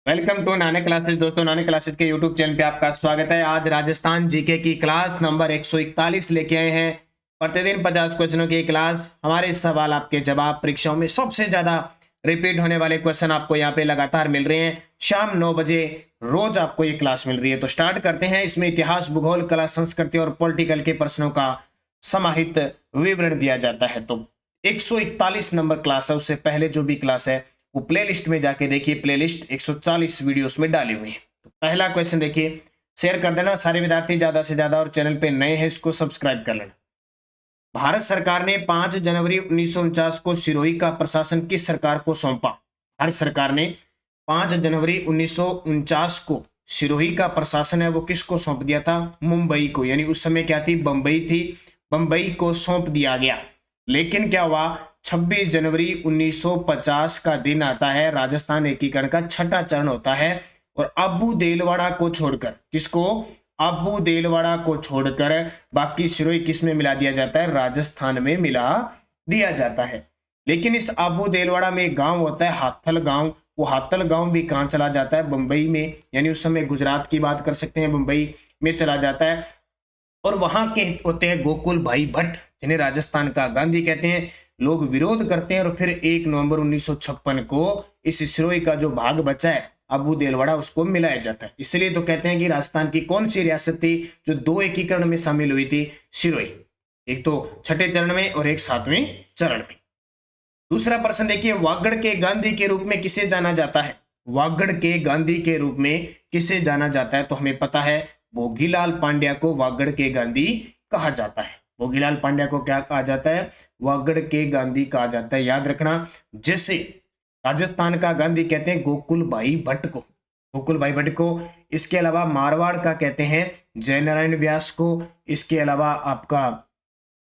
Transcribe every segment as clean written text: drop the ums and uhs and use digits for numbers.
Welcome to Nanak classes. दोस्तों, Nanak classes के YouTube channel पे आपका स्वागत है। आज राजस्थान जीके की क्लास नंबर 141 लेके आए हैं। प्रतिदिन 50 क्वेश्चनों की क्लास। हमारे सवाल आपके जवाब परीक्षाओं में सबसे ज्यादा रिपीट होने वाले क्वेश्चन आपको यहाँ पे लगातार मिल रहे हैं। शाम 9 बजे रोज आपको ये क्लास मिल रही है। तो स्टार्ट करते हैं। इसमें इतिहास, भूगोल, कला, संस्कृति और पॉलिटिकल के प्रश्नों का समाहित विवरण दिया जाता है। तो 141 नंबर क्लास है। उससे पहले जो भी क्लास है वो प्लेलिस्ट में जाके देखिए। प्लेलिस्ट 140 वीडियोस में डाली हुई है। तो पहला क्वेश्चन देखिए, शेयर कर देना सारे विद्यार्थी ज्यादा से ज्यादा, और चैनल पे नए हैं इसको सब्सक्राइब कर लेना। भारत सरकार ने 5 जनवरी 1949 को सिरोही का प्रशासन किस सरकार को सौंपा? भारत सरकार ने 5 जनवरी 1949 को सिरोही का प्रशासन है वो किसको सौंप दिया था? मुंबई को। यानी उस समय क्या थी? बंबई थी। बंबई को सौंप दिया गया। लेकिन क्या हुआ? 26 जनवरी 1950 का दिन आता है, राजस्थान एकीकरण का छठा चरण होता है, और अब्बू देलवाड़ा को छोड़कर, किसको? अब्बू देलवाड़ा को छोड़कर बाकी सिरोही किस में मिला दिया जाता है? राजस्थान में मिला दिया जाता है। लेकिन इस अब्बू देलवाड़ा में एक गांव होता है हाथल गांव। वो हाथल गांव भी कहां चला जाता है? बंबई में। यानी उस समय गुजरात की बात कर सकते हैं, बंबई में चला जाता है। और वहां के होते हैं गोकुल भाई भट्ट, जिन्हें राजस्थान का गांधी कहते हैं। लोग विरोध करते हैं और फिर 1 नवंबर 1956 को इस सिरोही का जो भाग बचा है अब्बू देलवाड़ा, उसको मिलाया जाता है। इसलिए तो कहते हैं कि राजस्थान की कौन सी रियासत थी जो 2 एकीकरण में शामिल हुई थी? सिरोही। एक तो छठे चरण में और एक 7वें चरण में। दूसरा प्रश्न देखिए, वागड़ के गांधी के रूप में किसे जाना जाता है? वागड़ के गांधी के रूप में किसे जाना जाता है? तो हमें पता है भोगीलाल पांड्या को वागड़ के गांधी कहा जाता है। भोगीलाल पांड्या को क्या कहा जाता है? वागड़ के गांधी कहा जाता है। याद रखना, जैसे राजस्थान का गांधी कहते हैं गोकुल भाई भट्ट को, गोकुल भाई भट्ट को। इसके अलावा मारवाड़ का कहते हैं जयनारायण व्यास को। इसके अलावा आपका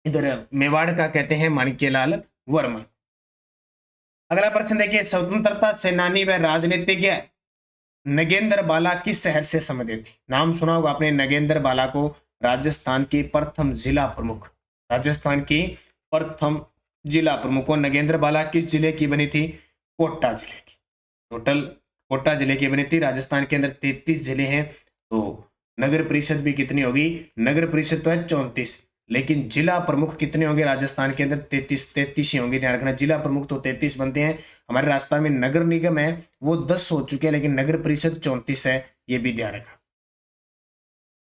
इधर मेवाड़ का कहते हैं माणिक्यलाल वर्मा। अगला प्रश्न देखिए, स्वतंत्रता सेनानी व राजनीतिज्ञ नगेंद्र बाला किस शहर से संबंधित थी? नाम सुना होगा आपने नगेंद्र बाला को। राजस्थान की प्रथम जिला प्रमुख, राजस्थान की प्रथम जिला प्रमुख। और नगेंद्र बाला किस जिले की बनी थी? कोटा जिले की। टोटल कोटा जिले की बनी थी। राजस्थान के अंदर 33 जिले हैं, तो नगर परिषद भी कितनी होगी? नगर परिषद तो है 34, लेकिन जिला प्रमुख कितने होंगे राजस्थान के अंदर? 33 ही होंगे। ध्यान रखना, जिला प्रमुख तो 33 बनते हैं। हमारे राजस्थान में नगर निगम है वो 10 हो चुके हैं, लेकिन नगर परिषद 34 है, ये भी ध्यान रखना।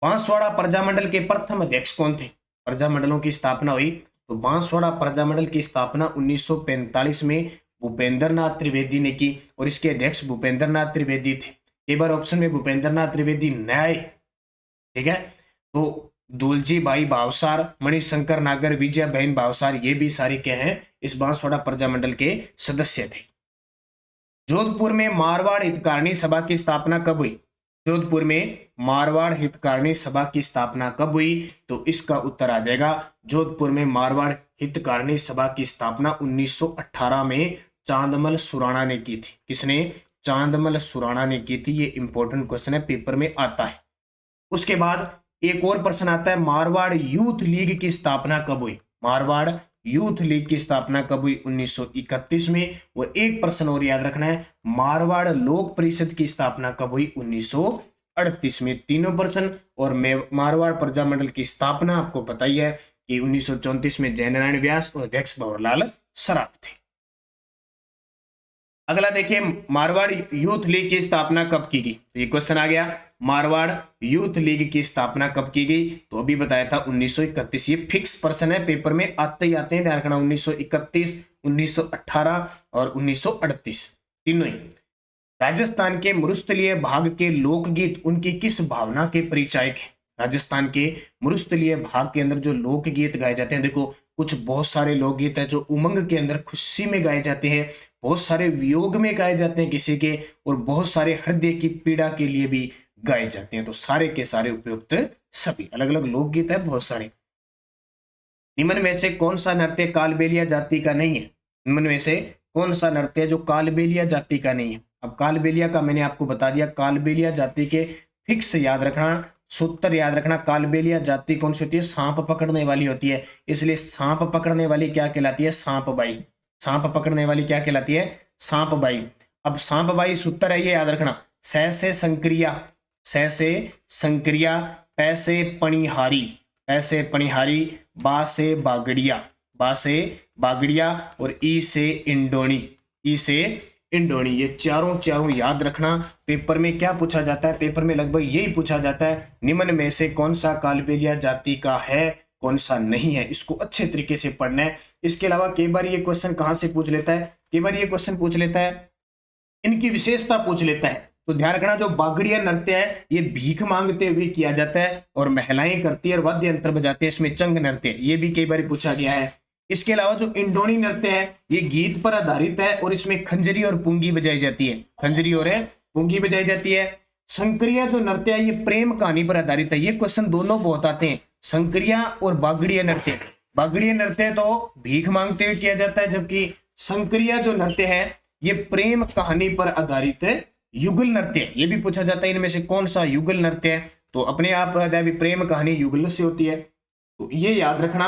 बांसवाड़ा प्रजामंडल के प्रथम अध्यक्ष कौन थे? प्रजामंडलों की स्थापना हुई तो बांसवाड़ा प्रजामंडल की स्थापना 1945 में भूपेंद्र नाथ त्रिवेदी ने की, और इसके अध्यक्ष भूपेंद्र नाथ त्रिवेदी थे। कई बार ऑप्शन में भूपेंद्र नाथ त्रिवेदी न्याय, ठीक है, तो दुलजी भाई भावसार, मणिशंकर नागर, विजय बहन भावसार, ये भी सारे क्या हैं? इस बांसवाड़ा प्रजामंडल के सदस्य थे। जोधपुर में मारवाड़ हितकारिणी सभा की स्थापना कब हुई? जोधपुर में मारवाड़ हितकारिणी सभा की स्थापना कब हुई? तो इसका उत्तर आ जाएगा, जोधपुर में मारवाड़ हितकारिणी सभा की स्थापना 1918 में चांदमल सुराणा ने की थी। किसने? चांदमल सुराणा ने की थी। ये इंपॉर्टेंट क्वेश्चन है, पेपर में आता है। उसके बाद एक और प्रश्न आता है, मारवाड़ यूथ लीग की स्थापना कब हुई? मारवाड़ यूथ लीग की स्थापना कब हुई? 1931 में। और एक प्रश्न और याद रखना है, मारवाड़ लोक परिषद की स्थापना कब हुई? 1938 में। तीनों प्रश्न। और मारवाड़ प्रजामंडल की स्थापना आपको पता ही है कि 1934 में जयनारायण व्यास और अध्यक्ष भंवरलाल सराफ थे। अगला देखिए, मारवाड़ यूथ लीग की स्थापना कब की गई? तो ये क्वेश्चन आ गया, मारवाड़ यूथ लीग की स्थापना कब की गई? तो अभी बताया था 1931। ये फिक्स प्रश्न है, पेपर में आते ही आते हैं, ध्यान रखना। 1931, 1918 और 1938 तीनों ही। राजस्थान के मरुस्थलीय भाग के लोकगीत उनकी किस भावना के परिचायक है? राजस्थान के मरुस्थलीय भाग के अंदर जो लोकगीत गाए जाते हैं, देखो कुछ बहुत सारे लोकगीत है जो उमंग के अंदर खुशी में गाए जाते हैं, बहुत सारे वियोग में गाए जाते हैं किसी के, और बहुत सारे हृदय की पीड़ा के लिए भी गाए जाते हैं। तो सारे के सारे उपयुक्त सभी अलग अलग लोकगीत है बहुत सारे। निम्न में से कौन सा नृत्य कालबेलिया जाति का नहीं है? निम्न में से कौन सा नृत्य जो कालबेलिया जाति का नहीं है? अब कालबेलिया का मैंने आपको बता दिया, कालबेलिया जाति के फिक्स याद रखना, सूत्र याद रखना। कालबेलिया जाति कौन सी होती है? सांप पकड़ने वाली होती है। इसलिए सांप पकड़ने वाली क्या कहलाती है? सांप बाई। सांप पकड़ने वाली क्या कहलाती है? सांप बाई। अब सांप बाई सूत्र है, ये याद रखना। से संक्रिया, से संक्रिया, पै से पणिहारी, पै से पणिहारी, बा से बागड़िया, बा से बागड़िया, और ई से इंडोनी, ई से इंडोनी। ये चारों याद रखना। पेपर में क्या पूछा जाता है, पेपर में लगभग यही पूछा जाता है, निम्न में से कौन सा कालबेलिया जाति का है, कौन सा नहीं है। इसको अच्छे तरीके से पढ़ना है। इसके अलावा कई बार ये क्वेश्चन कहां से पूछ लेता है, कई बार ये क्वेश्चन पूछ लेता है, इनकी विशेषता पूछ लेता है। तो ध्यान रखना, जो बागड़िया नृत्य है ये भीख मांगते हुए किया जाता है और महिलाएं करती है और वाद्य यंत्र बजाते हैं, इसमें चंग नृत्य, ये भी कई बार पूछा गया है। इसके अलावा जो इंडोनी नृत्य है ये गीत पर आधारित है और इसमें खंजरी और पुंगी बजाई जाती है, खंजरी और पुंगी बजाई जाती है। संक्रिया जो नृत्य है ये प्रेम कहानी पर आधारित है। ये क्वेश्चन दोनों बहुत आते हैं, संक्रिया और बागड़िया नृत्य। बागड़िया नृत्य तो भीख मांगते हुए किया जाता है, जबकि संक्रिया जो नृत्य है ये प्रेम कहानी पर आधारित है, युगल नृत्य। ये भी पूछा जाता है इनमें से कौन सा युगल नृत्य है, तो अपने आप प्रेम कहानी युगल से होती है, तो ये याद रखना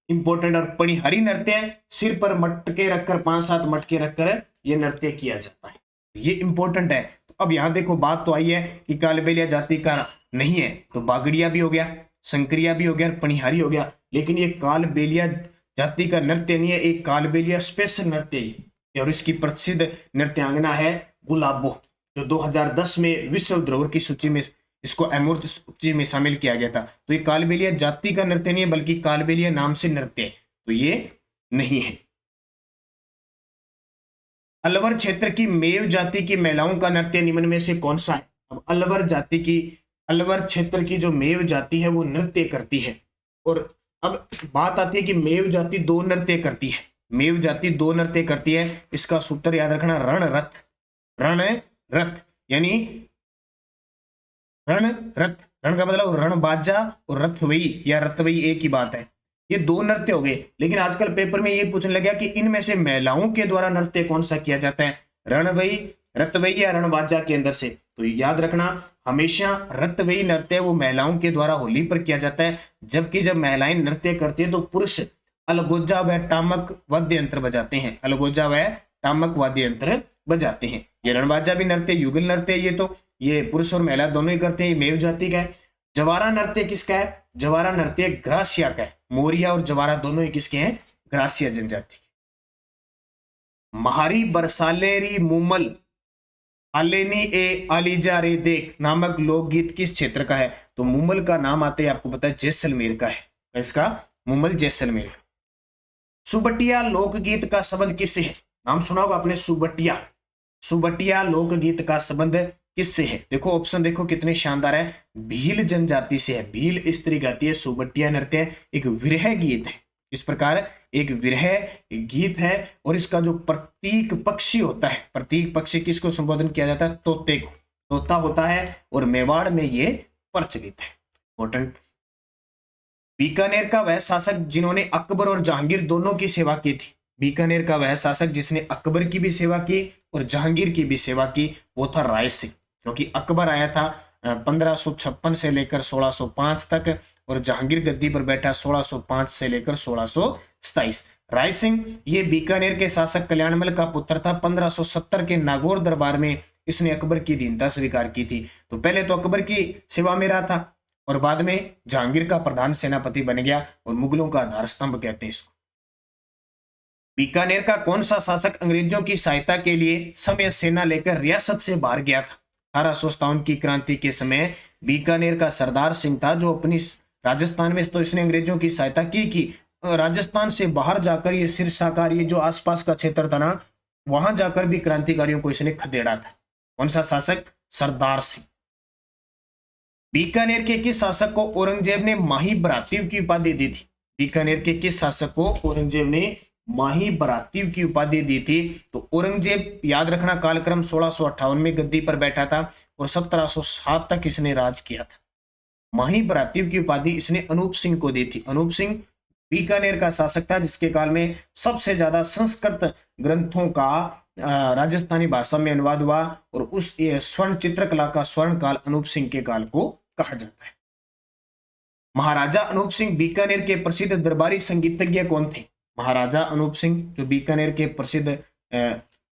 इंपॉर्टेंट। और पणिहारी नृत्य सिर पर मटके रखकर, 5-7 मटके रखकर ये नृत्य किया जाता है, ये इंपॉर्टेंट है। तो अब यहाँ देखो बात तो आई है कि कालबेलिया जाति का नहीं है, तो बागड़िया भी हो गया, संक्रिया भी हो गया, पणिहारी हो गया, लेकिन ये कालबेलिया जाति का नृत्य नहीं है, एक कालबेलिया स्पेशल नृत्य है। और इसकी प्रसिद्ध नृत्यांगना है गुलाबो, जो 2010 में विश्व धरोहर की सूची में इसको अमूर्त सूची में शामिल किया गया था। तो ये कालबेलिया जाति का नृत्य नहीं है, बल्कि कालबेलिया नाम से नृत्य है, तो ये नहीं है। अलवर क्षेत्र की मेव जाति की महिलाओं का नृत्य निम्न में से कौन सा है। अब अलवर क्षेत्र की जो मेव जाति है वो नृत्य करती है। और अब बात आती है कि मेव जाति 2 नृत्य करती है, मेव जाति 2 नृत्य करती है। इसका सूत्र याद रखना, रण रथ, रण रथ, यानी रण रथ, रण का मतलब रणबाजा और रथवई या रथवई एक ही बात है। ये 2 नृत्य हो गए, लेकिन आजकल पेपर में ये पूछने लगा कि इनमें से महिलाओं के द्वारा नृत्य कौन सा किया जाता है, रणवई, रथवई या रणबाजा के अंदर से। तो याद रखना हमेशा रथवई नृत्य वो महिलाओं के द्वारा होली पर किया जाता है, जबकि जब महिलाएं नृत्य करती है तो पुरुष अलगोजा व टामक वाद्य यंत्र बजाते हैं, अलगोजा व टामक वाद्य यंत्र बजाते हैं। ये रणबाजा भी नृत्य युगल नृत्य, ये तो ये पुरुष और महिला दोनों ही करते हैं, मेव जाति का है। जवारा नृत्य किसका है, जवारा नृत्य ग्रासिया का है। मोरिया और जवारा दोनों ही किसके हैं, ग्रासिया जनजाति के। महारी बरसालेरी मुमल आलेनी ए आलीजा रे देख नामक लोकगीत किस क्षेत्र का है। तो मुमल का नाम आते हैं, आपको पता है जैसलमेर का है, इसका मुमल जैसलमेर का। सुबटिया लोकगीत का संबंध किससे है, नाम सुना होगा आपने, सुबटिया, सुबटिया लोकगीत का संबंध किससे है। देखो ऑप्शन देखो कितने शानदार है, भील जनजाति से है, भील स्त्री गाती है। सुबटिया नृत्य एक विरह गीत है, इस प्रकार एक विरह गीत है। और इसका जो प्रतीक पक्षी होता है, प्रतीक पक्षी किसको संबोधन किया जाता है, तोते को, तोता होता है, और मेवाड़ में ये प्रचलित है। इंपॉर्टेंट। बीकानेर का वह शासक जिन्होंने अकबर और जहांगीर दोनों की सेवा की थी, बीकानेर का वह शासक जिसने अकबर की भी सेवा की और जहांगीर की भी सेवा की, वो था राय सिंह। क्योंकि अकबर आया था 1556 से लेकर 1605 तक, और जहांगीर गद्दी पर बैठा 1605 से लेकर 1627। राय सिंह ये बीकानेर के शासक कल्याणमल का पुत्र था। 1570 के नागौर दरबार में इसने अकबर की दीनता स्वीकार की थी। तो पहले तो अकबर की सेवा में रहा था और बाद में जहांगीर का प्रधान सेनापति बन गया, और मुगलों का आधार स्तंभ कहते हैं इसको। बीकानेर का कौन सा शासक अंग्रेजों की सहायता के लिए समय सेना लेकर रियासत से बाहर गया था। 1857 की क्रांति के समय बीकानेर का सरदार सिंह था, जो अपनी राजस्थान में तो इसने अंग्रेजों की सहायता की राजस्थान से बाहर जाकर ये सिरसाकार, ये जो आसपास का क्षेत्र था ना, वहां जाकर भी क्रांतिकारियों को इसने खदेड़ा था। कौन सा शासक, सरदार सिंह। बीकानेर के किस शासक को औरंगजेब ने माही बरातीव की उपाधि दी थी। बीकानेर के किस शासक को औरंगजेब ने माही बरातीव की उपाधि दी थी। तो औरंगजेब याद रखना कालक्रम 1658 में गद्दी पर बैठा था और 1707 तक इसने राज किया था। माही बरातीव की उपाधि इसने अनूप सिंह को दी थी। अनूप सिंह बीकानेर का शासक था जिसके काल में सबसे ज्यादा संस्कृत ग्रंथों का राजस्थानी भाषा में अनुवाद हुआ, और उस स्वर्ण चित्रकला का स्वर्ण काल अनूप सिंह के काल को कहा जाता है। महाराजा अनूप सिंह बीकानेर के प्रसिद्ध दरबारी संगीतज्ञ कौन थे। महाराजा अनूप सिंह जो बीकानेर के प्रसिद्ध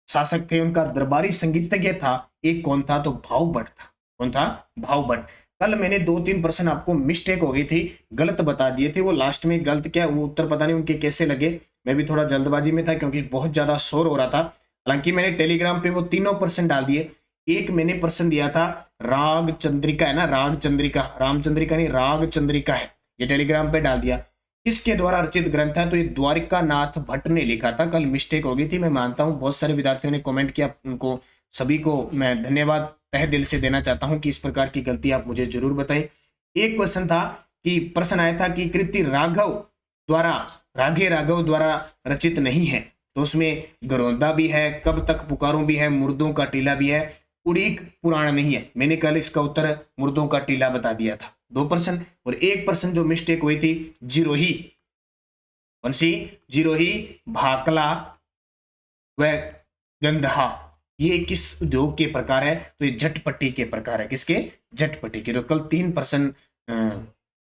शासक थे, उनका दरबारी संगीतज्ञ था, एक कौन था? तो भावभट्ट था। कौन था? भावभट्ट। कल मैंने 2-3 प्रश्न आपको मिस्टेक हो गई थी, गलत बता दिए थे, वो लास्ट में गलत क्या वो उत्तर पता नहीं उनके कैसे लगे, मैं भी थोड़ा जल्दबाजी में था क्योंकि बहुत ज्यादा शोर हो रहा था। हालांकि मैंने टेलीग्राम पे वो तीनों प्रश्न डाल दिए। एक मैंने प्रश्न दिया था राग चंद्रिका है ना, राग चंद्रिका, रामचंद्रिका नहीं, राग चंद्रिका है, ये टेलीग्राम पे डाल दिया। किसके द्वारा रचित ग्रंथ है? तो ये द्वारिका नाथ भट्ट ने लिखा था। कल मिस्टेक हो गई थी, मैं मानता हूं बहुत सारे विद्यार्थियों ने कमेंट किया, उनको सभी को मैं धन्यवाद तहे दिल से देना चाहता हूं कि इस प्रकार की गलती आप मुझे जरूर बताएं। एक क्वेश्चन था कि प्रश्न आया था कि कृति राघे राघव द्वारा रचित नहीं है, तो उसमें गरोंदा भी है, कब तक पुकारूं भी है, मुर्दों का टीला भी है, उड़ीक पुराण नहीं है। मैंने कल इसका उत्तर मुर्दों का टीला बता दिया था। 2 प्रश्न। और एक प्रश्न जो मिस्टेक हुई थी, जिरोही, कौन सी? जिरोही, भाकला व गंधा, ये किस उद्योग के प्रकार है? तो ये झटपट्टी के प्रकार है। किसके? झटपट्टी के। तो कल 3 प्रश्न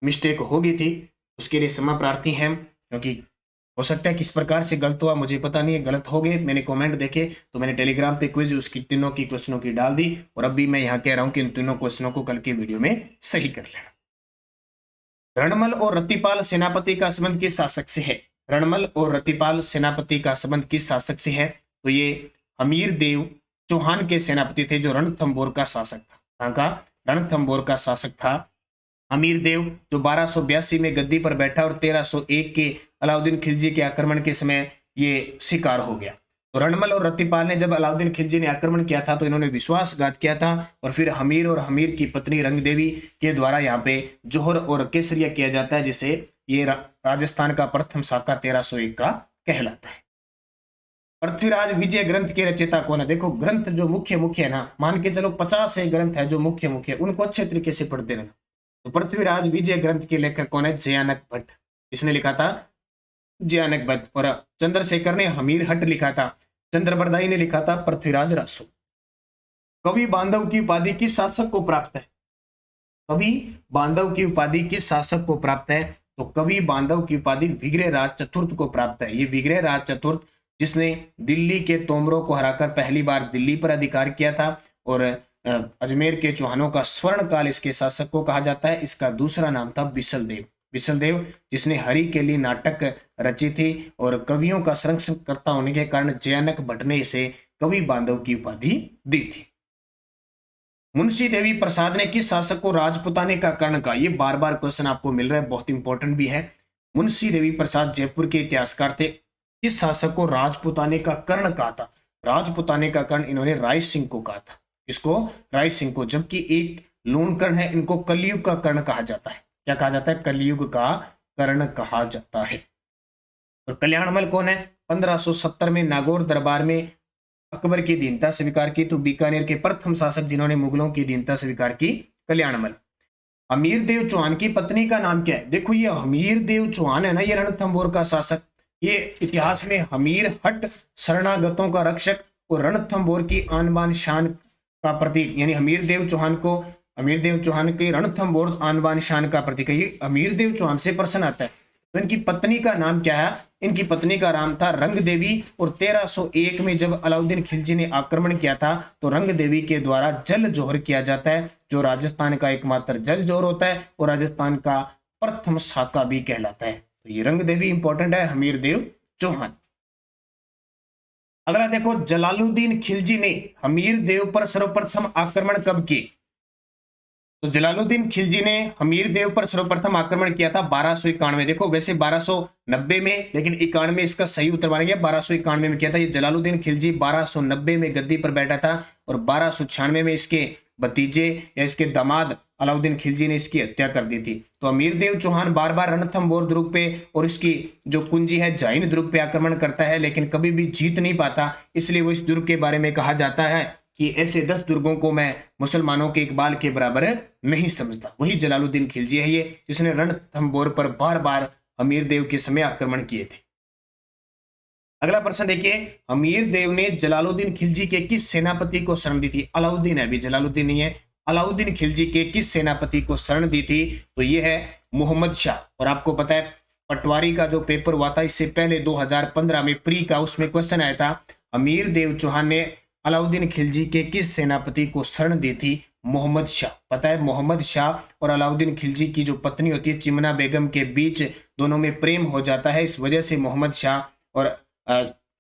मिस्टेक हो गई थी, उसके लिए क्षमा प्रार्थी हैं, क्योंकि हो सकता है किस प्रकार से गलत हुआ मुझे पता नहीं है, गलत हो गए। मैंने कमेंट देखे तो मैंने टेलीग्राम पे क्विज उसकी तीनों की क्वेश्चनों की डाल दी, और अब भी मैं यहाँ कह रहा हूँ कि इन तीनों क्वेश्चनों को कल के वीडियो में सही कर लेना। रणमल और रतिपाल सेनापति का संबंध किस शासक से है? रणमल और रतिपाल सेनापति का संबंध किस शासक से है? तो ये हमीर देव चौहान के सेनापति थे, जो रणथंबोर का शासक था। कहाँ का? रणथंबोर का शासक था अमीर देव, जो 1282 में गद्दी पर बैठा और 1301 के अलाउद्दीन खिलजी के आक्रमण के समय ये शिकार हो गया। तो रणमल और रतिपाल ने जब अलाउद्दीन खिलजी ने आक्रमण किया था तो इन्होंने विश्वासघात किया था, और फिर हमीर और हमीर की पत्नी रंगदेवी के द्वारा यहाँ पे जोहर और केसरिया किया जाता है, जिसे ये राजस्थान का प्रथम शाका 1301 का कहलाता है। पृथ्वीराज विजय ग्रंथ के रचयिता कौन है? देखो ग्रंथ जो मुख्य है ना, मान के चलो 50 ग्रंथ है जो मुख्य, उनको अच्छे तरीके से पढ़ते रहना। तो पृथ्वीराज विजय ग्रंथ के लेखक कौन है? जयानक भट्ट। इसने लिखा था? जयानक भट्ट। और चंद्रशेखर ने हमीर हट लिखा था। चंद्रबरदाई ने लिखा था पृथ्वीराज रासो। कवि बांधव की उपाधि किस शासक को प्राप्त है? कवि बांधव की उपाधि किस शासक को प्राप्त है? तो कवि बांधव की उपाधि विग्रह राज चतुर्थ को प्राप्त है। ये विग्रह राज चतुर्थ, जिसने दिल्ली के तोमरों को हराकर पहली बार दिल्ली पर अधिकार किया था, और अजमेर के चौहानों का स्वर्ण काल इसके शासक को कहा जाता है। इसका दूसरा नाम था विशलदेव। विशलदेव जिसने हरि के लिए नाटक रची थी, और कवियों का संरक्षणकर्ता होने के कारण जयानक भट्ट ने इसे कवि बांधव की उपाधि दी थी। मुंशी देवी प्रसाद ने किस शासक को राजपुताने का कर्ण कहा? ये बार बार क्वेश्चन आपको मिल रहा है, बहुत इंपॉर्टेंट भी है। मुंशी देवी प्रसाद जयपुर के इतिहासकार थे। किस शासक को राजपुताने का कर्ण कहा था? राजपुताने का कर्ण इन्होंने राय सिंह को कहा था। इसको? राय सिंह को। जबकि एक लूण कर्ण है, इनको कलयुग का कर्ण कहा जाता है। क्या कहा जाता है? कलयुग का कर्ण कहा जाता है। और कल्याणमल कौन है? 1570 में नागौर दरबार में अकबर की अधीनता स्वीकार की, तो बीकानेर के प्रथम शासक जिन्होंने मुगलों की अधीनता स्वीकार की, कल्याणमल। हमीर देव चौहान की पत्नी का नाम क्या है? देखो ये हमीर देव चौहान है ना, ये रणथंबोर का शासक, ये इतिहास में हमीर हट शरणागतों का रक्षक और रणथंबोर की आन बान शान का प्रतीक, यानी हमीर देव चौहान के रणथंबोर आन बान शान का प्रतीक है। ये हमीर देव चौहान से प्रश्न आता है। तो इनकी पत्नी का नाम क्या है? इनकी पत्नी का नाम था रंग देवी। और 1301 में जब अलाउद्दीन खिलजी ने आक्रमण किया था, तो रंग देवी के द्वारा जल जोहर किया जाता है, जो राजस्थान का एकमात्र जल जोहर होता है और राजस्थान का प्रथम शाका भी कहलाता है। तो ये रंग देवी इंपॉर्टेंट है, हमीर देव चौहान। अगला देखो, जलालुद्दीन खिलजी ने हमीर देव पर सर्वप्रथम आक्रमण कब किए? तो जलालुद्दीन खिलजी ने हमीर देव पर सर्वप्रथम आक्रमण किया था 1291। देखो वैसे 1290 में, लेकिन 91 इसका सही उत्तर माना गया। 1291 में किया था। ये जलालुद्दीन खिलजी 1290 में गद्दी पर बैठा था, और 1296 में इसके भतीजे या इसके दामाद अलाउद्दीन खिलजी ने इसकी हत्या कर दी थी। तो अमीर देव चौहान बार बार रणथंबोर दुर्ग पे और इसकी जो कुंजी है जाइन दुर्ग पे आक्रमण करता है, लेकिन कभी भी जीत नहीं पाता। इसलिए वो इस दुर्ग के बारे में कहा जाता है कि ऐसे 10 दुर्गों को मैं मुसलमानों के इकबाल के बराबर नहीं समझता। वही जलालुद्दीन खिलजी है ये, जिसने रणथंबोर पर बार बार हमीर देव के समय आक्रमण किए थे। अगला प्रश्न देखिए, हमीर देव ने जलालुद्दीन खिलजी के किस सेनापति को शरण दी थी? अलाउद्दीन है, अभी जलालुद्दीन नहीं है। अलाउद्दीन खिलजी के किस सेनापति को शरण दी थी? तो ये है मोहम्मद शाह। और आपको पता है पटवारी का जो पेपर हुआ था इससे पहले 2015 में प्री का, उसमें क्वेश्चन आया था अमीर देव चौहान ने अलाउद्दीन खिलजी के किस सेनापति को शरण दी थी? मोहम्मद शाह। पता है मोहम्मद शाह और अलाउद्दीन खिलजी की जो पत्नी होती है चिमना बेगम के बीच दोनों में प्रेम हो जाता है। इस वजह से मोहम्मद शाह और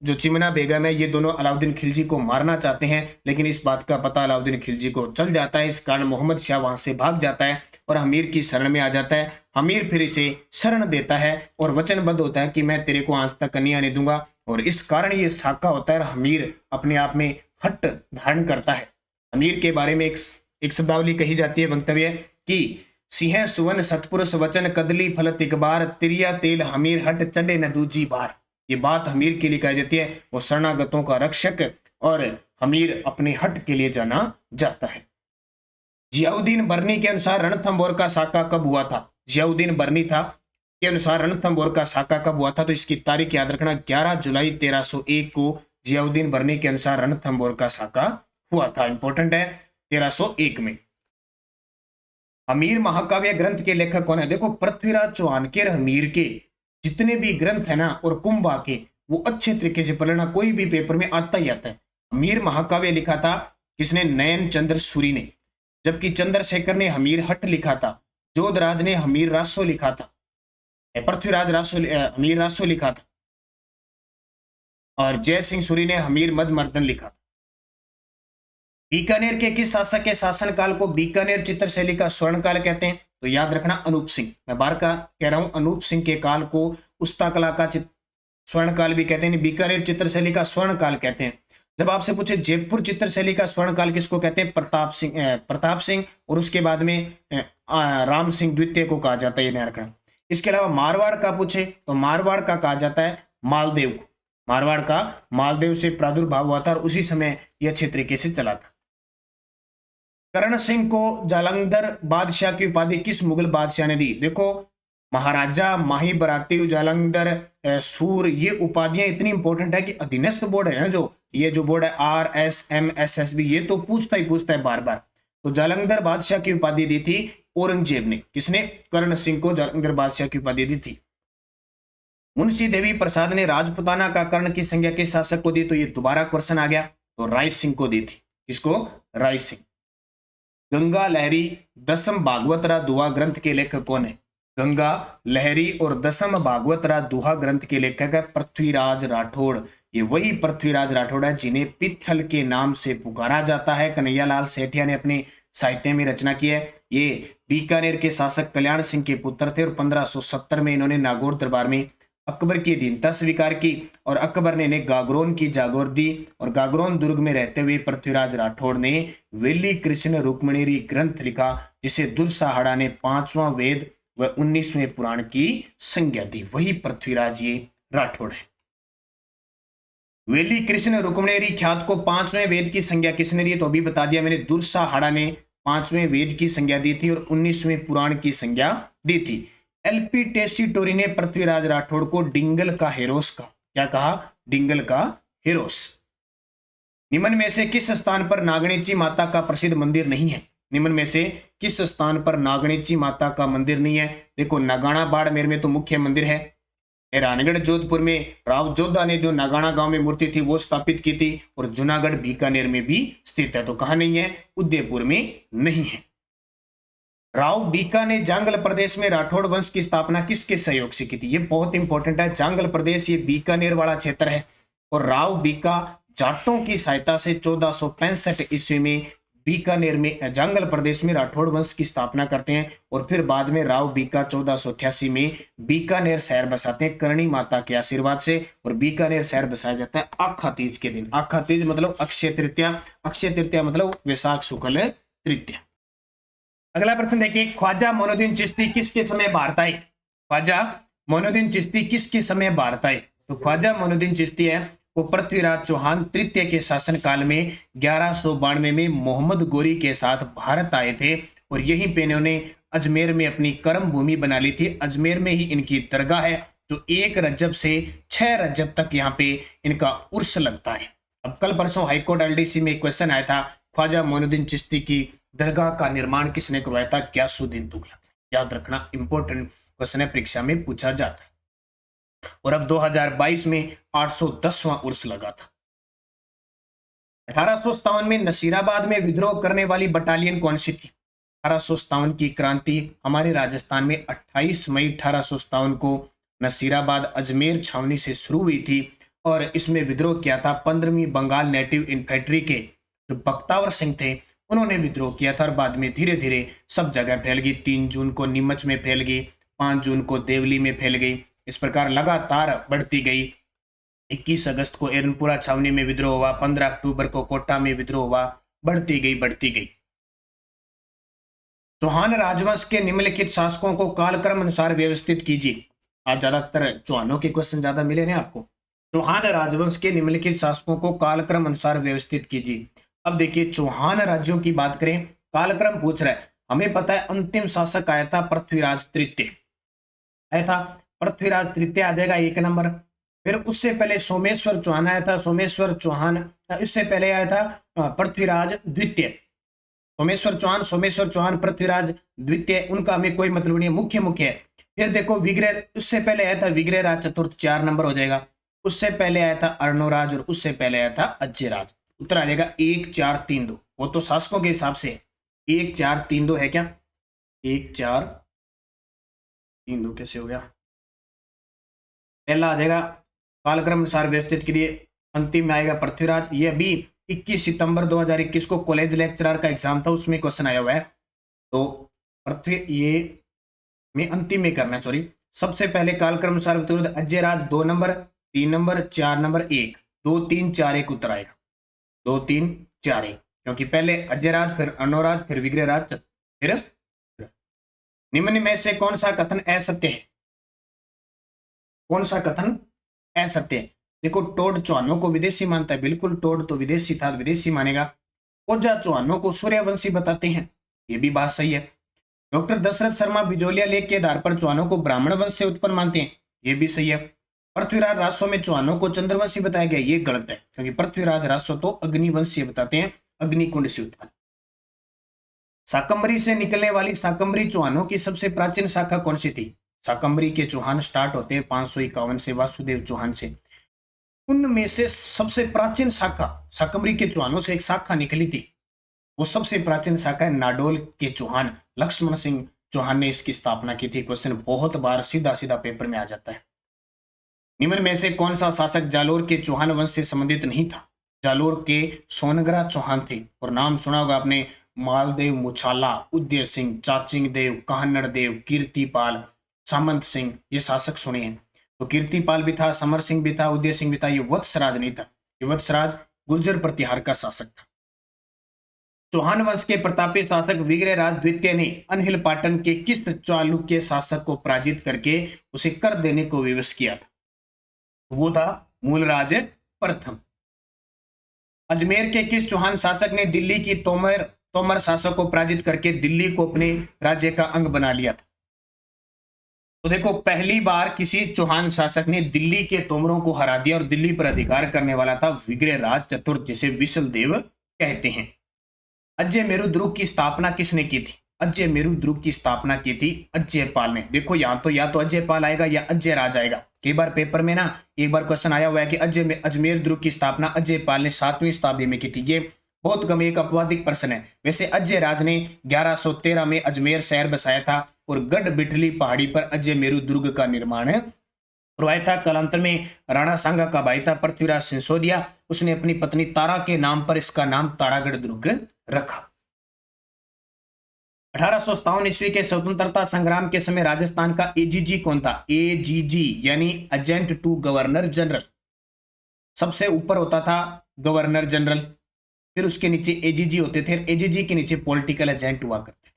जो चिमना बेगम है ये दोनों अलाउद्दीन खिलजी को मारना चाहते हैं, लेकिन इस बात का पता अलाउद्दीन खिलजी को चल जाता है। इस कारण मोहम्मद शाह वहां से भाग जाता है और हमीर की शरण में आ जाता है। हमीर फिर इसे शरण देता है और वचनबद्ध होता है कि मैं तेरे को आज तक नहीं आने दूंगा, और इस कारण ये साका होता है और हमीर अपने आप में हट धारण करता है। हमीर के बारे में एक शब्दावली कही जाती है, वक्तव्य कि सिंह सुवन सतपुरुष वचन कदली फलत एक बार, तिरिया तेल हमीर हट चढ़े न दूजी बार। ये बात हमीर के लिए कही जाती है, वो शरणागतों का रक्षक और हमीर अपने हट के लिए जाना जाता है। जियाउद्दीन बर्नी के अनुसार रणथंभौर का साका कब हुआ था? जियाउद्दीन बर्नी था के अनुसार रणथंभौर का साका कब हुआ था? तो इसकी तारीख याद रखना, 11 जुलाई 1301 को जियाउद्दीन बर्नी के अनुसार रणथंभौर का साका हुआ था। इंपॉर्टेंट है, 1301 में। हमीर महाकाव्य ग्रंथ के लेखक कौन है? देखो पृथ्वीराज चौहान के हमीर के जितने भी ग्रंथ है ना और कुंभा के, वो अच्छे तरीके से पढ़ना, कोई भी पेपर में आता ही आता है। हमीर महाकाव्य लिखा था किसने? नयन चंद्र सूरी ने, जबकि चंद्रशेखर ने हमीर हट लिखा था। जोधराज ने हमीर रासो लिखा था, पृथ्वीराज रासो हमीर रासो लिखा था, और जय सिंह सूरी ने हमीर मदमर्दन लिखा था। बीकानेर के किस शासक के शासनकाल को बीकानेर चित्रशैली का स्वर्णकाल कहते हैं? तो याद रखना अनूप सिंह। मैं बार का कह रहा हूं, अनूप सिंह के काल को उस्ता कला का स्वर्णकाल भी कहते हैं, बीकानेर चित्रशैली का स्वर्णकाल कहते हैं। जब आपसे पूछे जयपुर चित्रशैली का स्वर्णकाल किसको कहते हैं? प्रताप सिंह और उसके बाद में राम सिंह द्वितीय को कहा जाता है, ये ध्यान रखना। इसके अलावा मारवाड़ का पूछे तो मारवाड़ का कहा जाता है मालदेव को। मारवाड़ का मालदेव से प्रादुर्भाव हुआ था और उसी समय यह अच्छे तरीके से चला था। करण सिंह को जालंधर बादशाह की उपाधि किस मुगल बादशाह ने दी? देखो महाराजा, माही बराती, जालंधर, सूर, ये उपाधियां इतनी इंपॉर्टेंट है कि अधीनस्थ बोर्ड है ना, जो बोर्ड है RSMSSB, ये तो पूछता है बार बार। तो जालंधर बादशाह की उपाधि दी थी औरंगजेब ने। किसने? कर्ण सिंह को जालंधर बादशाह की उपाधि दी थी। मुंशी देवी प्रसाद ने राजपुताना का कर्ण की संज्ञा किस शासक को दी? तो ये दोबारा क्वेश्चन आ गया, तो राय सिंह को दी थी। किसको? राय सिंह। गंगा लहरी दसम भागवतरा दोहा ग्रंथ के लेखक कौन है? गंगा लहरी और दसम भागवतरा दोहा ग्रंथ के लेखक है पृथ्वीराज राठौड़। ये वही पृथ्वीराज राठौड़ है जिन्हें पित्थल के नाम से पुकारा जाता है। कन्हैयालाल सेठिया ने अपने साहित्य में रचना की है। ये बीकानेर के शासक कल्याण सिंह के पुत्र थे और 1570 में इन्होंने नागौर दरबार में अकबर की अधीनता स्वीकार की और अकबर ने इन्हें गागरोन की जागोर दी। और गागरोन दुर्ग में रहते हुए पृथ्वीराज राठौड़ ने वेली कृष्ण रुक्मणीरी ग्रंथ लिखा, जिसे दुर्साहड़ा ने 5वां वेद व 19वें पुराण की संज्ञा दी। वही पृथ्वीराज ये राठौड़ है। वेली कृष्ण रुक्मणीरी ख्यात को 5वें वेद की संज्ञा किसने दी? तो अभी बता दिया मैंने, दुर्साहड़ा ने 5वें वेद की संज्ञा दी थी और 19वें पुराण की संज्ञा दी थी। LP टेसीटोरी ने पृथ्वीराज राठौड़ को डिंगल का हेरोस कहा। क्या कहा? डिंगल का हेरोस। निम्न में से किस स्थान पर नागणेची माता का प्रसिद्ध मंदिर नहीं है? निम्न में से किस स्थान पर नागणेची माता का मंदिर नहीं है? देखो नगाना बाड़मेर में तो मुख्य मंदिर है। रानगढ़ जोधपुर में राव जोधा ने जो नागाना गांव में मूर्ति थी वो स्थापित की थी, और जूनागढ़ बीकानेर में भी स्थित है। तो कहां नहीं है? उदयपुर में नहीं है। राव बीका ने जांगल प्रदेश में राठौड़ वंश की स्थापना किसके सहयोग से की थी? ये बहुत इंपॉर्टेंट है। जांगल प्रदेश ये बीकानेर वाला क्षेत्र है और राव बीका जाटों की सहायता से 1465 ईस्वी में बीकानेर में जांगल प्रदेश में राठौड़ वंश की स्थापना करते हैं और फिर बाद में राव बीका 1488 में बीकानेर शहर बसाते हैं करणी माता के आशीर्वाद से, और बीकानेर शहर बसाया जाता है आखा तीज के दिन। आखा तीज मतलब अक्षय तृतीया, अक्षय तृतीया मतलब वैशाख शुक्ल तृतीया। अगला प्रश्न देखिए, ख्वाजा मोइनुद्दीन चिश्ती किसके समय भारत आए? ख्वाजा मोइनुद्दीन चिश्ती किसके समय भारत आए? तो ख्वाजा मोइनुद्दीन चिश्ती है वो पृथ्वीराज चौहान तृतीय के शासनकाल में 1192 में मोहम्मद गोरी के साथ भारत आए थे और यहीं पे इन्होंने अजमेर में अपनी कर्म भूमि बना ली थी। अजमेर में ही इनकी दरगाह है जो 1 रजब से 6 रजब तक यहाँ पे इनका उर्स लगता है। अब कल परसों हाईकोर्ट LDC में एक क्वेश्चन आया था, ख्वाजा मोइनुद्दीन चिश्ती की दरगाह का निर्माण किसने करवाया था? गयासुद्दीन तुगलक। याद रखना, इंपॉर्टेंट क्वेश्चन है, परीक्षा में पूछा जाता है। और अब 2022 में 810वां उर्स लगा था। 1857 में नसीराबाद में विद्रोह करने वाली बटालियन कौन सी थी? 1857 की क्रांति हमारे राजस्थान में 28 मई 1857 को नसीराबाद अजमेर छावनी से शुरू हुई थी और इसमें विद्रोह किया था 15वीं बंगाल नेटिव इन्फेंट्री के जो बख्तावर सिंह थे, उन्होंने विद्रोह किया था और बाद में धीरे धीरे सब जगह फैल गई। 3 जून को नीमच में फैल गई, 5 जून को देवली में फैल गई, इस प्रकार लगातार बढ़ती गई। 21 अगस्त को एरनपुरा छावनी में विद्रोह हुआ, 15 अक्टूबर को कोटा में विद्रोह हुआ, बढ़ती गई बढ़ती गई। चौहान राजवंश के निम्नलिखित शासकों को कालक्रम अनुसार व्यवस्थित कीजिए। आज ज्यादातर चौहानों के क्वेश्चन ज्यादा मिले ना आपको। चौहान राजवंश के निम्नलिखित शासकों को कालक्रम अनुसार व्यवस्थित कीजिए। अब देखिए चौहान राज्यों की बात करें, कालक्रम पूछ रहा है। हमें पता है अंतिम शासक आया था पृथ्वीराज तृतीय, आया था पृथ्वीराज तृतीय आ जाएगा 1 नंबर। फिर उससे पहले सोमेश्वर चौहान आया था, सोमेश्वर चौहान। इससे पहले आया था पृथ्वीराज द्वितीय। सोमेश्वर चौहान पृथ्वीराज द्वितीय, उनका हमें कोई मतलब नहीं है, मुख्य मुख्य है। फिर देखो विग्रह, उससे पहले आया था विग्रहराज चतुर्थ, 4 नंबर हो जाएगा। उससे पहले आया था अर्णोराज और उससे पहले आया था अज्यराज। उत्तर आ जाएगा 1 4 3 2। वो तो शासकों के हिसाब से 1 4 3 2 है क्या? 1 4 3 2 कैसे हो गया? पहला आ जाएगा कालक्रम अनुसार व्यवस्थित के लिए, अंतिम में आएगा पृथ्वीराज। ये अभी 21 सितंबर 2021 को कॉलेज लेक्चरर का एग्जाम था, उसमें क्वेश्चन आया हुआ है। तो पृथ्वी ये में अंतिम में करना है, सॉरी। सबसे पहले कालक्रम अनुसार अजयराज 2 नंबर, 3 नंबर, 4 नंबर, 1 2 3 4 1 उत्तर आएगा 2 3 4 1, क्योंकि पहले अजयराज, फिर अनोराज, फिर विग्रहराज, फिर निम्न में से कौन सा कथन असत्य है? कौन सा कथन असत्य है? देखो टोड चौहानों को विदेशी मानता है, बिल्कुल टोड तो विदेशी था, विदेशी मानेगा। ओझा चौहानों को सूर्यवंशी बताते हैं, ये भी बात सही है। डॉक्टर दशरथ शर्मा बिजोलिया लेख के आधार पर चौहानों को ब्राह्मण वंश से उत्पन्न मानते हैं, ये भी सही है। पृथ्वीराज राजस्व में चौहानों को चंद्रवंशी बताया गया, ये गलत है, क्योंकि पृथ्वीराज राजस्व तो अग्निवंश से बताते हैं, अग्निकुंड से उत्पन्न। शाकंभरी से निकलने वाली शाकंभरी चौहानों की सबसे प्राचीन शाखा कौन सी थी? शाकंभरी के चौहान स्टार्ट होते हैं 551 से वासुदेव चौहान से। उनमें से सबसे प्राचीन शाखा शाकंभरी के चौहानों से एक शाखा निकली थी, वो सबसे प्राचीन शाखा है नाडोल के चौहान। लक्ष्मण सिंह चौहान ने इसकी स्थापना की थी। क्वेश्चन बहुत बार सीधा सीधा पेपर में आ जाता है। निम्न में से कौन सा शासक जालोर के चौहान वंश से संबंधित नहीं था? जालोर के सोनगरा चौहान थे, और नाम सुना होगा आपने, मालदेव मुछाला, उदय सिंह, चाचिंग देव, काहनड़ देव, कीर्तिपाल, सामंत सिंह, ये शासक सुने हैं। तो कीर्तिपाल भी था, समर सिंह भी था, उदय सिंह भी था। ये वत्सराज नहीं था, ये वत्सराज गुर्जर प्रतिहार का शासक था। चौहान वंश के प्रतापी शासक विग्रहराज द्वितीय ने अनहिल पाटन के किस चालुक्य शासक को पराजित करके उसे कर देने को विवश किया था? वो था मूलराज प्रथम। अजमेर के किस चौहान शासक ने दिल्ली की तोमर शासक को पराजित करके दिल्ली को अपने राज्य का अंग बना लिया था? तो देखो पहली बार किसी चौहान शासक ने दिल्ली के तोमरों को हरा दिया और दिल्ली पर अधिकार करने वाला था विग्रहराज चतुर्थ, जिसे विशल देव कहते हैं। अजय मेरु दुर्ग की स्थापना किसने की थी? अजय मेरु दुर्ग की स्थापना की थी अजयपाल ने। देखो यहाँ तो या तो अजयपाल आएगा या अजयराज आएगा। कई बार पेपर में ना एक बार क्वेश्चन आया हुआ है कि अजमेर दुर्ग की स्थापना अजयपाल ने 7वीं शताब्दी में की थी। ये बहुत कम एक अपवादिक प्रश्न है। वैसे अजयराज ने 1113 में अजमेर शहर बसाया था और गढ़ बिठली पहाड़ी पर अजय मेरु दुर्ग का निर्माण करवाया था। कालांतर में राणा सांगा का भाई था पृथ्वीराज सिंसोदिया, उसने अपनी पत्नी तारा के नाम पर इसका नाम तारागढ़ दुर्ग रखा। 1857 ईस्वी के स्वतंत्रता संग्राम के समय राजस्थान का एजीजी कौन था? एजीजी यानी एजेंट टू गवर्नर जनरल। सबसे ऊपर होता था गवर्नर जनरल, फिर उसके नीचे एजीजी होते थे, एजीजी के नीचे पॉलिटिकल एजेंट हुआ करते थे।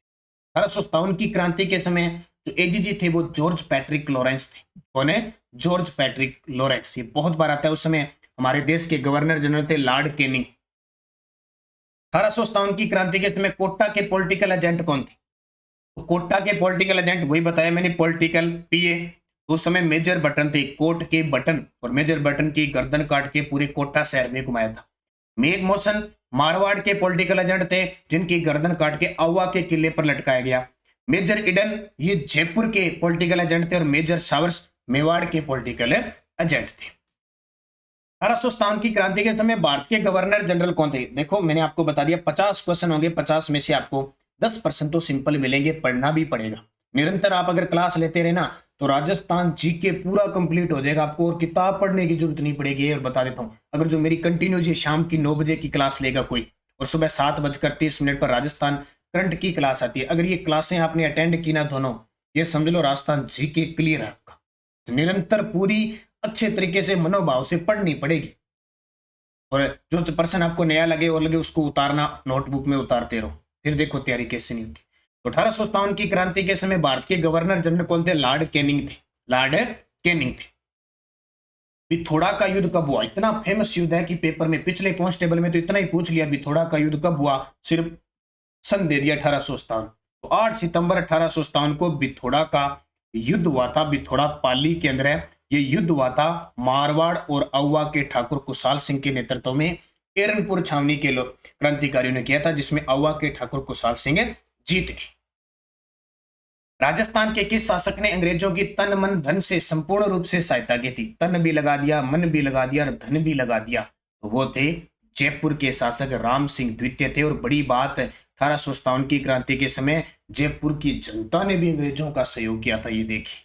1857 की क्रांति के समय जो एजीजी थे वो जॉर्ज पैट्रिक लॉरेंस थे। कौन है? George Patrick Lawrence. ये बहुत बार आता है। उस समय हमारे देश के गवर्नर जनरल थे लॉर्ड कैनिंग। 1857 की क्रांति के समय कोटा के पॉलिटिकल एजेंट कौन थे? तो कोटा के पॉलिटिकल एजेंट वही बताया मैंने, पॉलिटिकल पीए। उस समय मेजर बटन थे, कोट के बटन, और मेजर बटन की गर्दन काट के पूरे कोटा शहर में घुमाया था। मेघ मोशन मारवाड़ के पॉलिटिकल एजेंट थे, जिनकी गर्दन काट के औवा के किले पर लटकाया गया। मेजर इडन ये जयपुर के पॉलिटिकल एजेंट थे, और मेजर सावर्स मेवाड़ के पॉलिटिकल एजेंट थे। 1857 की क्रांति के समय भारत के गवर्नर जनरल कौन थे? देखो मैंने आपको बता दिया 50 क्वेश्चन होंगे, 50 में से आपको 10% तो सिंपल मिलेंगे, पढ़ना भी पड़ेगा। निरंतर आप अगर क्लास लेते रहे ना तो राजस्थान जीके पूरा कंप्लीट हो जाएगा, आपको और किताब पढ़ने की जरूरत नहीं पड़ेगी। और बता देता हूं, अगर जो मेरी कंटिन्यू शाम की 9 बजे की क्लास लेगा कोई और सुबह 7:30 पर राजस्थान करंट की क्लास आती है, अगर ये क्लासें आपने अटेंड की ना दोनों, ये समझ लो राजस्थान जीके क्लियर है आपका। तो निरंतर पूरी अच्छे तरीके से मनोभाव से पढ़नी पड़ेगी, और जो पर्सन आपको नया लगे और लगे उसको उतारना, नोटबुक में उतारते रहो, फिर देखो तैयारी कैसे नहीं होती। तो 1857 की क्रांति के समय भारत के गवर्नर जनरल कौन थे? लॉर्ड कैनिंग थे। लॉर्ड कैनिंग थे। बिथोड़ा का युद्ध कब हुआ? इतना फेमस युद्ध है कि पेपर में पिछले कांस्टेबल में तो इतना ही पूछ लिया, बिथोड़ा का युद्ध कब हुआ, सिर्फ सन दे दिया 1857। तो 8 सितंबर 1857 को बिथोड़ा का युद्ध हुआ था। बिथोड़ा पाली के अंदर है। ये युद्ध हुआ था मारवाड़ और अववा के ठाकुर कुशाल सिंह के नेतृत्व में एरनपुर छावनी के लोग क्रांतिकारियों ने किया था, जिसमें अववा के ठाकुर कुशाल सिंह जीत गए। राजस्थान के किस शासक ने अंग्रेजों की तन मन धन से संपूर्ण रूप से सहायता की थी? तन भी लगा दिया, मन भी लगा दिया और धन भी लगा दिया। तो वो थे जयपुर के शासक राम सिंह द्वितीय थे। और बड़ी बात 1857 की क्रांति के समय जयपुर की जनता ने भी अंग्रेजों का सहयोग किया था। ये देखिए,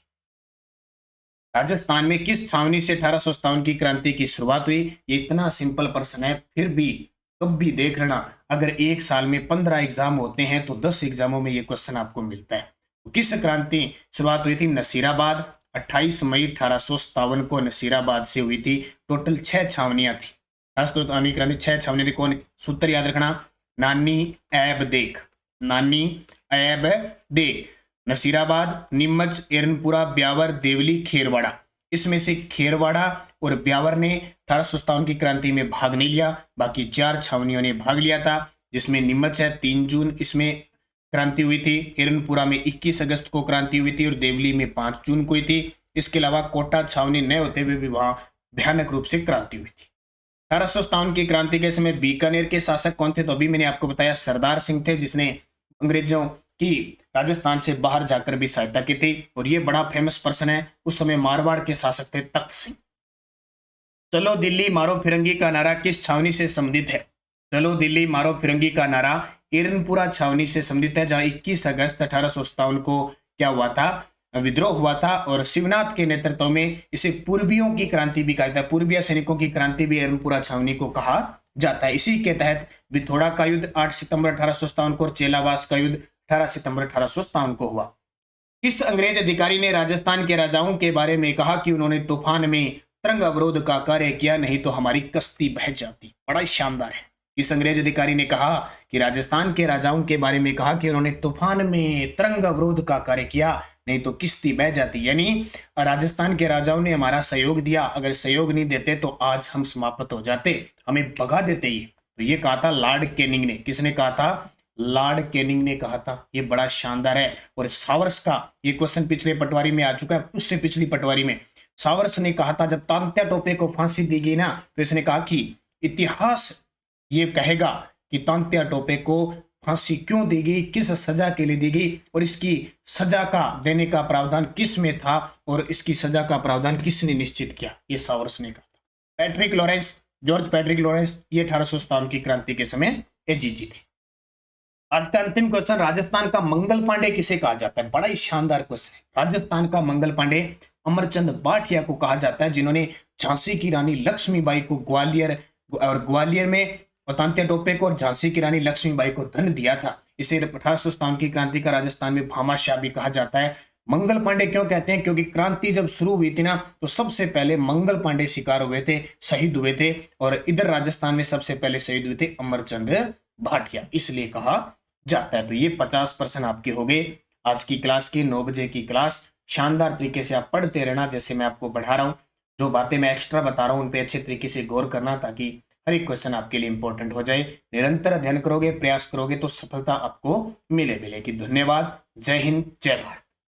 राजस्थान में किस छावनी से 1857 की क्रांति की शुरुआत हुई? ये इतना सिंपल प्रश्न है, फिर भी कब भी देख लेना, अगर एक साल में 15 एग्जाम होते हैं तो 10 एग्जामों में ये क्वेश्चन आपको मिलता है। किस क्रांति शुरुआत हुई थी? नसीराबाद। 28 मई 1857 को नसीराबाद से हुई थी। टोटल 6 छावनियां थी। क्रांति 6 छावनियां थी। कौन? सूत्र याद रखना, नानी ऐब देख, नानी ऐब देख, नसीराबाद, नीमच, एरनपुरा, ब्यावर, देवली, खेरवाड़ा। इसमें से खेरवाड़ा और ब्यावर ने 1857 की क्रांति में भाग नहीं लिया, बाकी 4 छावनियों ने भाग लिया था, जिसमें नीमच है 3 जून इसमें क्रांति हुई थी, एरनपुरा में 21 अगस्त को क्रांति हुई थी और देवली में 5 जून को हुई थी। इसके अलावा कोटा छावनी न होते हुए भी वहां भयानक रूप से क्रांति हुई थी। 1857 की क्रांति के समय बीकानेर के शासक कौन थे? तो अभी मैंने आपको बताया सरदार सिंह थे, जिसने अंग्रेजों की राजस्थान से बाहर जाकर भी सहायता की थी। और ये बड़ा फेमस पर्सन है, उस समय मारवाड़ के शासक थे तख्त सिंह। चलो दिल्ली मारो फिरंगी का नारा किस छावनी से संबंधित है? चलो दिल्ली मारो फिरंगी का नारा एरनपुरा छावनी से संबंधित है, जहां 21 अगस्त 1857 को क्या हुआ था? विद्रोह हुआ था। और शिवनाथ के नेतृत्व में इसे पूर्वियों की क्रांति भी कहा जाता है। पूर्वीय सैनिकों की क्रांति भी एरनपुरा छावनी को कहा जाता है। इसी के तहत बिथोड़ा का युद्ध 8 सितंबर 1857 को और चेलावास का युद्ध 18 सितंबर 1857 को हुआ। किस अंग्रेज अधिकारी ने राजस्थान के राजाओं के बारे में कहा कि उन्होंने तूफान में तरंग अवरोध का कार्य किया, नहीं तो हमारी कश्ती बह जाती? बड़ा शानदार है। इस अंग्रेज अधिकारी ने कहा कि राजस्थान के राजाओं के बारे में कहा कि उन्होंने तूफान में तरंग अवरोध का कार्य किया, नहीं तो किश्ती बह जाती। यानी राजस्थान के राजाओं ने हमारा सहयोग दिया, अगर सहयोग नहीं देते तो आज हम समाप्त हो जाते, हमें भगा देते। ये तो ये कहा था लॉर्ड कैनिंग ने। किसने कहा था? लॉर्ड कैनिंग ने कहा था। ये बड़ा शानदार है। और सावर्स का ये क्वेश्चन पिछले पटवारी में आ चुका है, उससे पिछली पटवारी में सावर्स ने कहा था, जब तांत्या टोपे को फांसी दी गई ना, तो इसने कहा कि इतिहास ये कहेगा कि तांत्या टोपे को फांसी क्यों दी गई, किस सजा के लिए दी गई, और इसकी सजा का देने का प्रावधान किस में था, और इसकी सजा का प्रावधान किसने निश्चित किया? ये सावर्स ने कहा था। Patrick Lawrence, George Patrick Lawrence, ये 1857 की क्रांति के समय एजीजी थे। आज का अंतिम क्वेश्चन, राजस्थान का मंगल पांडे किसे कहा जाता है? बड़ा ही शानदार क्वेश्चन है। राजस्थान का मंगल पांडे अमरचंद भाटिया को कहा जाता है, जिन्होंने झांसी की रानी लक्ष्मीबाई को ग्वालियर में तांत्या टोपे को और झांसी की रानी लक्ष्मीबाई को धन दिया था। इसे 1857 की क्रांति का राजस्थान में भामाशाह भी कहा जाता है। मंगल पांडे क्यों कहते हैं? क्योंकि क्रांति जब शुरू हुई थी ना, तो सबसे पहले मंगल पांडे शिकार हुए थे, शहीद हुए थे, और इधर राजस्थान में सबसे पहले शहीद हुए थे अमरचंद भाटिया, इसलिए कहा जाता है। तो ये 50% आपके हो गए आज की क्लास की। 9 बजे की क्लास शानदार तरीके से आप पढ़ते रहना, जैसे मैं आपको पढ़ा रहा हूँ। जो बातें मैं एक्स्ट्रा बता रहा हूँ उन पे अच्छे तरीके से गौर करना, ताकि हर एक क्वेश्चन आपके लिए इंपॉर्टेंट हो जाए। निरंतर अध्ययन करोगे, प्रयास करोगे तो सफलता आपको मिलेगी। धन्यवाद। जय हिंद, जय भारत।